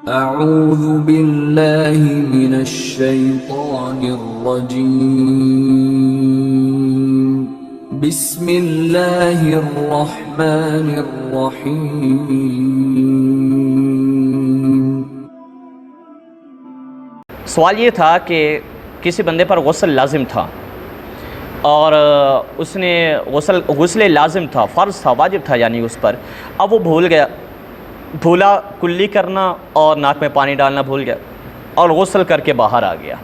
اعوذ باللہ من الشیطان الرجیم بسم اللہ الرحمن الرحیم۔ سوال یہ تھا کہ کسی بندے پر غسل لازم تھا اور اس نے غسل لازم تھا، فرض تھا، واجب تھا یعنی اس پر، اب وہ بھولا کلی کرنا اور ناک میں پانی ڈالنا بھول گیا اور غسل کر کے باہر آ گیا۔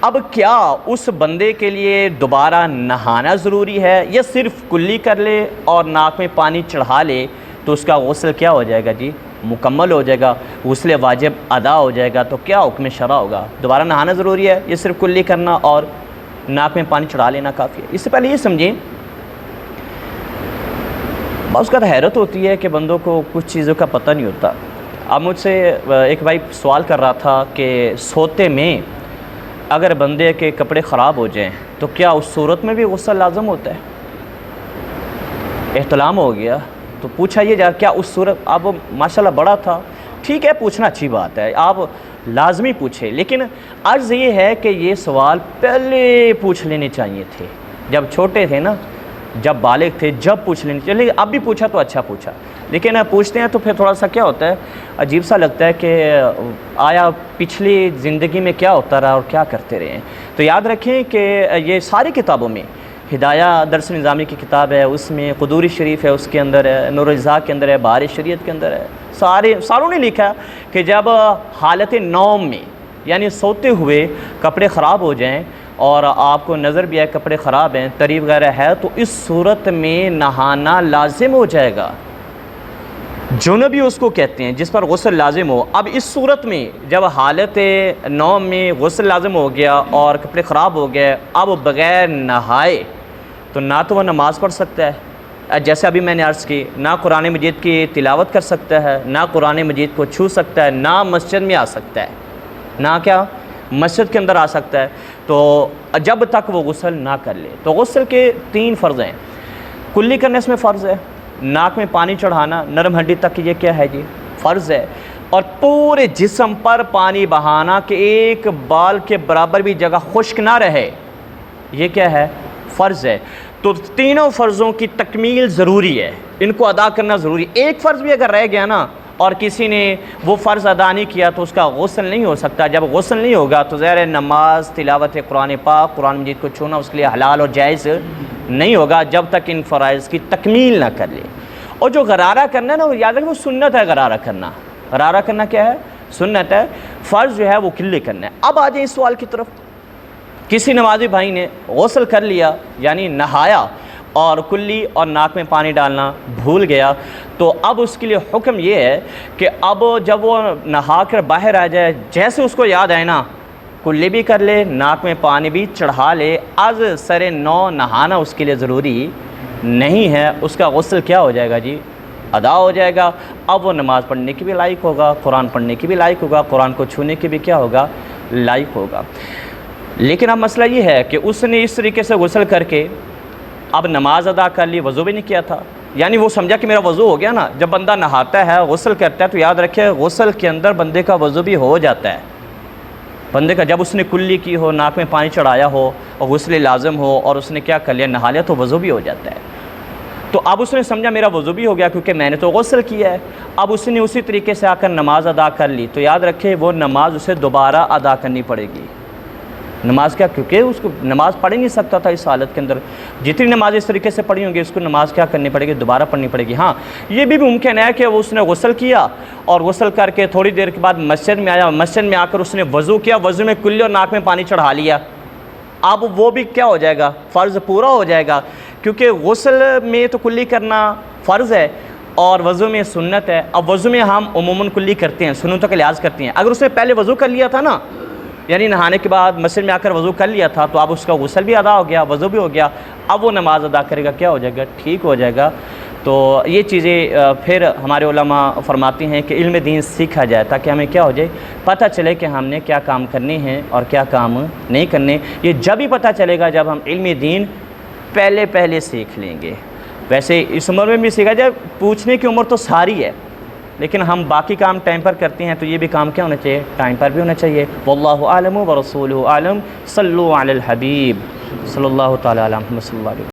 اب کیا اس بندے کے لیے دوبارہ نہانا ضروری ہے یا صرف کلی کر لے اور ناک میں پانی چڑھا لے تو اس کا غسل کیا ہو جائے گا جی؟ مکمل ہو جائے گا، غسل واجب ادا ہو جائے گا؟ تو کیا حکم شرع ہوگا؟ دوبارہ نہانا ضروری ہے یا صرف کلی کرنا اور ناک میں پانی چڑھا لینا کافی ہے؟ اس سے پہلے یہ سمجھیں، بعض اوقات حیرت ہوتی ہے کہ بندوں کو کچھ چیزوں کا پتہ نہیں ہوتا۔ اب مجھ سے ایک بھائی سوال کر رہا تھا کہ سوتے میں اگر بندے کے کپڑے خراب ہو جائیں تو کیا اس صورت میں بھی غسل لازم ہوتا ہے؟ احتلام ہو گیا تو پوچھا یہ جا کیا اس صورت، اب ماشاءاللہ بڑا تھا، ٹھیک ہے پوچھنا اچھی بات ہے، آپ لازمی پوچھیں، لیکن عرض یہ ہے کہ یہ سوال پہلے پوچھ لینے چاہیے تھے جب چھوٹے تھے نا، جب بالغ تھے، جب پوچھ لینے چاہیے۔ اب بھی پوچھا تو اچھا پوچھا، لیکن پوچھتے ہیں تو پھر تھوڑا سا کیا ہوتا ہے، عجیب سا لگتا ہے کہ آیا پچھلی زندگی میں کیا ہوتا رہا اور کیا کرتے رہے ہیں۔ تو یاد رکھیں کہ یہ ساری کتابوں میں، ہدایہ درس نظامی کی کتاب ہے، اس میں قدوری شریف ہے، اس کے اندر ہے، نور الزا کے اندر ہے، بہار شریعت کے اندر ہے، ساروں نے لکھا کہ جب حالت نوم میں یعنی سوتے ہوئے کپڑے خراب ہو جائیں اور آپ کو نظر بھی آئے کپڑے خراب ہیں، تری وغیرہ ہے، تو اس صورت میں نہانا لازم ہو جائے گا۔ جنبی اس کو کہتے ہیں جس پر غسل لازم ہو۔ اب اس صورت میں جب حالت نوم میں غسل لازم ہو گیا اور کپڑے خراب ہو گئے، اب بغیر نہائے تو نہ تو وہ نماز پڑھ سکتا ہے، جیسے ابھی میں نے عرض کی، نہ قرآن مجید کی تلاوت کر سکتا ہے، نہ قرآن مجید کو چھو سکتا ہے، نہ مسجد میں آ سکتا ہے، نہ کیا مسجد کے اندر آ سکتا ہے، تو جب تک وہ غسل نہ کر لے۔ تو غسل کے 3 فرض ہیں، کلی کرنے اس میں فرض ہے، ناک میں پانی چڑھانا نرم ہڈی تک یہ کیا ہے جی؟ فرض ہے، اور پورے جسم پر پانی بہانا کہ ایک بال کے برابر بھی جگہ خشک نہ رہے، یہ کیا ہے؟ فرض ہے۔ تو تینوں فرضوں کی تکمیل ضروری ہے، ان کو ادا کرنا ضروری۔ ایک فرض بھی اگر رہ گیا نا اور کسی نے وہ فرض ادا نہیں کیا تو اس کا غسل نہیں ہو سکتا۔ جب غسل نہیں ہوگا تو ظاہر نماز، تلاوت قرآن پاک، قرآن مجید کو چھونا اس کے لیے حلال اور جائز نہیں ہوگا جب تک ان فرائض کی تکمیل نہ کر لے۔ اور جو غرارہ کرنا ہے نا، وہ یاد رکھیں وہ سنت ہے۔ غرارہ کرنا کیا ہے؟ سنت ہے۔ فرض جو ہے وہ کلی کرنا ہے۔ اب آ جائیں اس سوال کی طرف، کسی نمازی بھائی نے غسل کر لیا یعنی نہایا اور کلی اور ناک میں پانی ڈالنا بھول گیا، تو اب اس کے لیے حکم یہ ہے کہ اب جب وہ نہا کر باہر آ جائے، جیسے اس کو یاد آئے نا، کلی بھی کر لے، ناک میں پانی بھی چڑھا لے، از سر نو نہانا اس کے لیے ضروری نہیں ہے، اس کا غسل کیا ہو جائے گا جی؟ ادا ہو جائے گا۔ اب وہ نماز پڑھنے کی بھی لائق ہوگا، قرآن پڑھنے کی بھی لائق ہوگا، قرآن کو چھونے کی بھی کیا ہوگا؟ لائق ہوگا۔ لیکن اب مسئلہ یہ ہے کہ اس نے اس طریقے سے غسل کر کے اب نماز ادا کر لی، وضو بھی نہیں کیا تھا، یعنی وہ سمجھا کہ میرا وضو ہو گیا نا۔ جب بندہ نہاتا ہے، غسل کرتا ہے، تو یاد رکھے غسل کے اندر بندے کا وضو بھی ہو جاتا ہے۔ بندے کا جب اس نے کلی کی ہو، ناک میں پانی چڑھایا ہو اور غسل لازم ہو اور اس نے کیا کر لیا؟ نہا لیا، تو وضو بھی ہو جاتا ہے۔ تو اب اس نے سمجھا میرا وضو بھی ہو گیا کیونکہ میں نے تو غسل کیا ہے۔ اب اس نے اسی طریقے سے آ کر نماز ادا کر لی، تو یاد رکھے وہ نماز اسے دوبارہ ادا کرنی پڑے گی۔ نماز کیا؟ کیونکہ اس کو نماز پڑھ ہی نہیں سکتا تھا اس حالت کے اندر، جتنی نماز اس طریقے سے پڑھی ہوں گی اس کو نماز کیا کرنی پڑے گی؟ دوبارہ پڑھنی پڑے گی۔ ہاں یہ بھی ممکن ہے کہ اس نے غسل کیا اور غسل کر کے تھوڑی دیر کے بعد مسجد میں آیا، مسجد میں آ کر اس نے وضو کیا، وضو میں کلی اور ناک میں پانی چڑھا لیا، اب وہ بھی کیا ہو جائے گا؟ فرض پورا ہو جائے گا، کیونکہ غسل میں تو کلی کرنا فرض ہے اور وضو میں سنت ہے۔ اب وضو میں ہم عموماً کلی کرتے ہیں، سنتوں کا لحاظ کرتے ہیں۔ اگر اس نے پہلے وضو کر لیا تھا نا، یعنی نہانے کے بعد مسجد میں آ کر وضو کر لیا تھا، تو اب اس کا غسل بھی ادا ہو گیا، وضو بھی ہو گیا، اب وہ نماز ادا کرے گا، کیا ہو جائے گا؟ ٹھیک ہو جائے گا۔ تو یہ چیزیں پھر ہمارے علماء فرماتی ہیں کہ علم دین سیکھا جائے تاکہ ہمیں کیا ہو جائے؟ پتہ چلے کہ ہم نے کیا کام کرنے ہیں اور کیا کام نہیں کرنے۔ یہ جب ہی پتہ چلے گا جب ہم علم دین پہلے سیکھ لیں گے۔ ویسے اس عمر میں بھی سیکھا جائے، پوچھنے کی عمر تو ساری ہے، لیکن ہم باقی کام ٹائم پر کرتے ہیں، تو یہ بھی کام کیا ہونا چاہیے؟ ٹائم پر بھی ہونا چاہیے۔ واللہ اعلم ورسولہ اعلم، صلوا علی الحبیب صلی اللہ تعالی علیہ محمد صلی اللہ علیہ وسلم۔